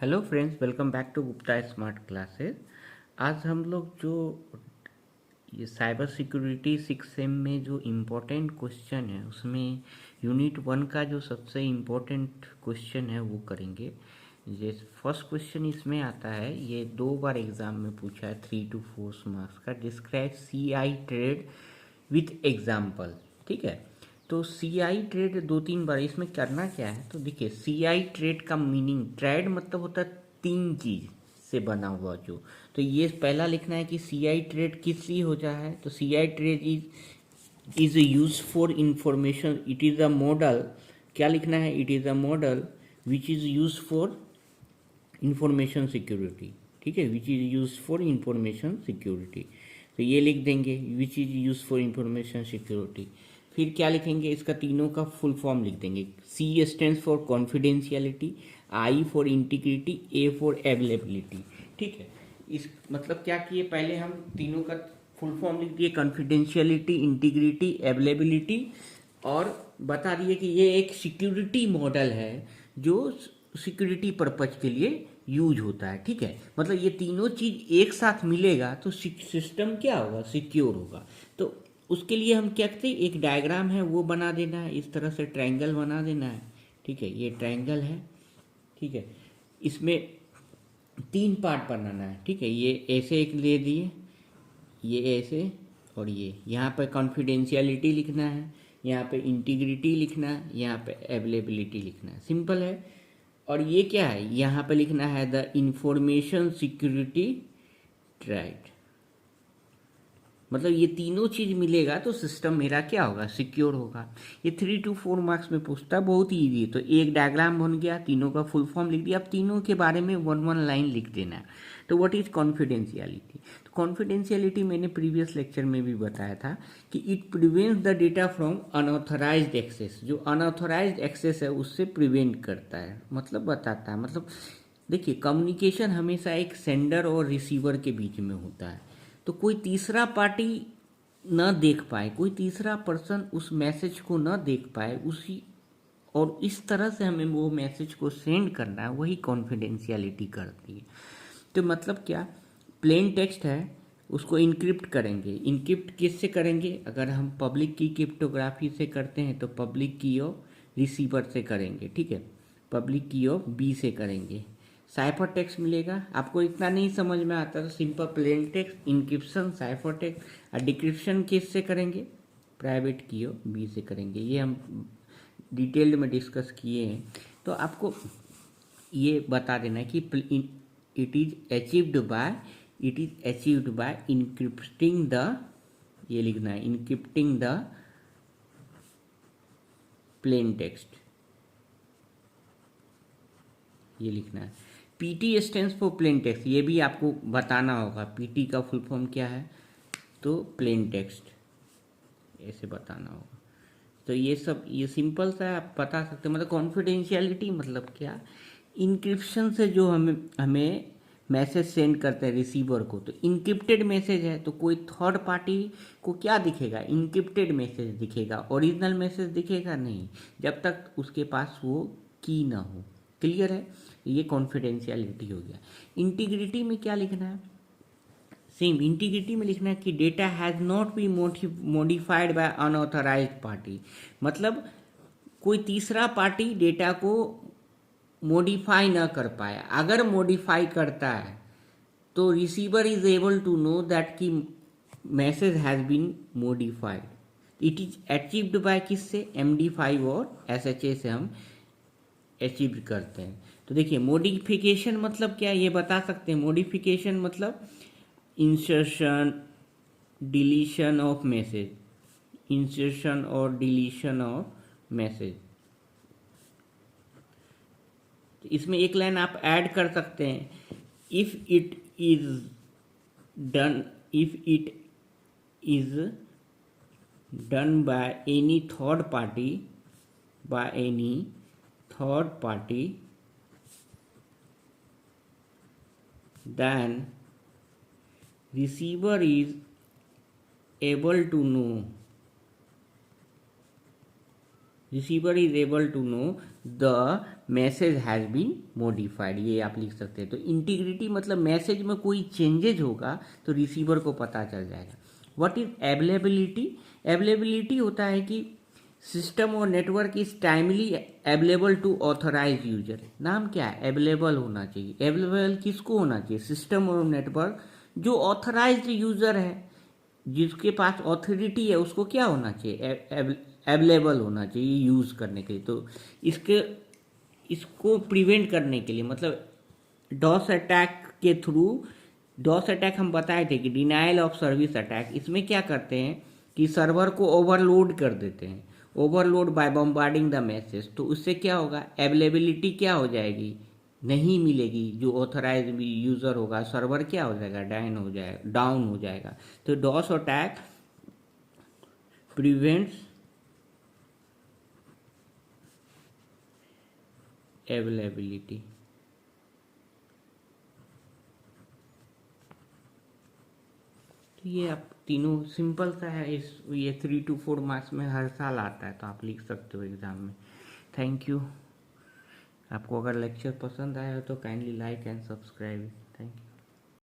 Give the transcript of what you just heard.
Hello friends, welcome back to Gupta smart classes. आज हम लोग जो ये साइबर सिक्योरिटी 6 एम में जो इम्पोर्टेंट क्वेश्चन है उसमें यूनिट 1 का जो सबसे इम्पोर्टेंट क्वेश्चन है वो करेंगे। ये फर्स्ट क्वेश्चन इसमें आता है, ये 2 बार एग्जाम में पूछा है, 3 to 4 मार्क्स का। Describe CI trade with example. ठीक है, तो CI ट्रेड 2-3 बार इसमें करना क्या है, तो देखिए CI ट्रेड का मीनिंग, ट्रेड मतलब होता है 3 चीज से बना हुआ जो। तो ये पहला लिखना है कि CI ट्रेड किस लिए हो जाए है, तो CI trade is use for information, it is a model. क्या लिखना है, it is a model which is use for information security. ठीक है, which is use for information security, तो ये लिख देंगे which is use for information security. फिर क्या लिखेंगे, इसका तीनों का फुल फॉर्म लिख देंगे। C stands for confidentiality, I for integrity, A for availability. ठीक है, इस मतलब क्या किए, पहले हम तीनों का फुल फॉर्म लिख दिए, कॉन्फिडेंशियलिटी, इंटीग्रिटी, अवेलेबिलिटी, और बता दिए कि ये एक सिक्योरिटी मॉडल है जो सिक्योरिटी पर्पज के लिए यूज होता है। ठीक है, मतलब ये तीनों चीज एक साथ मिलेगा तो सिस्टम क्या होगा, सिक्योर होगा। तो उसके लिए हम क्या करते हैं, एक डायग्राम है वो बना देना है, इस तरह से ट्रायंगल बना देना है। ठीक है, ये ट्रायंगल है। ठीक है, इसमें 3 पार्ट बनाना है। ठीक है, ये ऐसे एक ले दिए, ये ऐसे, और ये यहाँ पे कॉन्फिडेंशियलिटी लिखना है, यहाँ पे इंटीग्रिटी लिखना है, यहाँ पे अवेलेबिलिटी लिखना है। सिंपल है। और ये क्या है, यहाँ पे लिखना है द इंफॉर्मेशन सिक्योरिटी ट्राइट। मतलब ये तीनों चीज मिलेगा तो सिस्टम मेरा क्या होगा, सिक्योर होगा। ये 3 to 4 मार्क्स में पूछता है, बहुत ही ईजी है। तो एक डायग्राम बन गया, तीनों का फुल फॉर्म लिख दिया। अब तीनों के बारे में 1 1 लाइन लिख देना है। तो व्हाट इज कॉन्फिडेंशियलिटी, तो कॉन्फिडेंशियलिटी मैंने प्रीवियस लेक्चर में भी बताया था कि it prevents the data from unauthorised access. जो अनऑथराइज्ड एक्सेस है उससे प्रिवेंट करता है, मतलब बताता है। मतलब देखिए, कम्युनिकेशन हमेशा एक सेंडर और रिसीवर के बीच में होता है, तो कोई तीसरा पार्टी न देख पाए, कोई तीसरा पर्सन उस मैसेज को न देख पाए, उसी और इस तरह से हमें वो मैसेज को सेंड करना है, वही कॉन्फिडेंशियलिटी करती है। तो मतलब क्या, प्लेन टेक्स्ट है उसको इनक्रिप्ट करेंगे। इनक्रिप्ट किससे करेंगे, अगर हम पब्लिक की क्रिप्टोग्राफी से करते हैं तो पब्लिक की ऑफ रिसीवर से करेंगे। ठीक है, पब्लिक की ऑफ बी से करेंगे। साइफर टेक्स्ट मिलेगा, आपको इतना नहीं समझ में आता तो simple plain text, encryption, cipher text. और डिक्रिप्शन किससे करेंगे, प्राइवेट की ऑफ बी से करेंगे। ये हम डिटेल्ड में डिस्कस किए हैं। तो आपको ये बता देना है कि it is achieved bye encrypting the, ये लिखना है, इनक्रिप्टिंग द प्लेन टेक्स्ट, ये लिखना है। PT stands for plain text, ये भी आपको बताना होगा। PT का फुल फॉर्म क्या है, तो प्लेन टेक्स्ट ऐसे बताना होगा। तो ये सब, ये सिंपल सा आप बता सकते हैं। मतलब कॉन्फिडेंशियलिटी मतलब क्या, इनक्रिप्शन से जो हमें हमें मैसेज सेंड करते हैं रिसीवर को, तो इनक्रिप्टेड मैसेज है तो कोई थर्ड पार्टी को क्या दिखेगा, इनक्रिप्टेड मैसेज दिखेगा, ओरिजिनल मैसेज दिखेगा नहीं, जब तक उसके पास वो की ना हो। क्लियर है, ये कॉन्फिडेंशियलिटी हो गया। इंटीग्रिटी में क्या लिखना है, सेम इंटीग्रिटी में लिखना है कि data has not be modified by unauthorised party. मतलब कोई तीसरा पार्टी डेटा को मॉडिफाई ना कर पाया। अगर मॉडिफाई करता है तो receiver is able to know that कि message has been modified. It is achieved by किससे, MD5 और SHA से हम अचीव करते हैं। तो देखिए, मॉडिफिकेशन मतलब क्या, ये बता सकते हैं। मॉडिफिकेशन मतलब insertion, deletion of message, insertion और डिलीशन ऑफ मैसेज। इसमें एक लाइन आप ऐड कर सकते हैं, if it is done, if it is done by any third party, by any third party, then receiver is able to know receiver is able to know the message has been modified, ये आप लिख सकते हैं। तो integrity मतलब message में कोई changes होगा तो रिसीवर को पता चल जाएगा। What is availability? अवेलेबिलिटी होता है कि सिस्टम और network is timely available to authorise user. नाम क्या है? अवेलेबल होना चाहिए। अवेलेबल किसको होना चाहिए? सिस्टम और नेटवर्क जो ऑथराइज्ड यूजर है, जिसके पास ऑथोरिटी है, उसको क्या होना चाहिए? अवेलेबल होना चाहिए यूज़ करने के लिए। तो इसको प्रिवेंट करने के लिए, मतलब डॉस अटैक के थ्रू, डॉस अटैक हम बताए थे कि डिनाइल ऑफ सर्विस अटैक, इसमें क्या करते हैं कि सर्वर को ओवरलोड कर देते हैं, overload by bombarding the message. तो उससे क्या होगा? अवेलेबिलिटी क्या हो जाएगी? नहीं मिलेगी। जो ऑथराइज यूज़र होगा, सर्वर क्या हो जाएगा? डाउन हो जाएगा। तो डॉस अटैक प्रिवेंट्स अवेलेबिलिटी। तो ये आप तीनों सिंपल सा है, ये 3 to 4 मार्क्स में हर साल आता है, तो आप लिख सकते हो एग्ज़ाम में। Thank you. आपको अगर लेक्चर पसंद आया हो तो kindly like and subscribe. Thank you.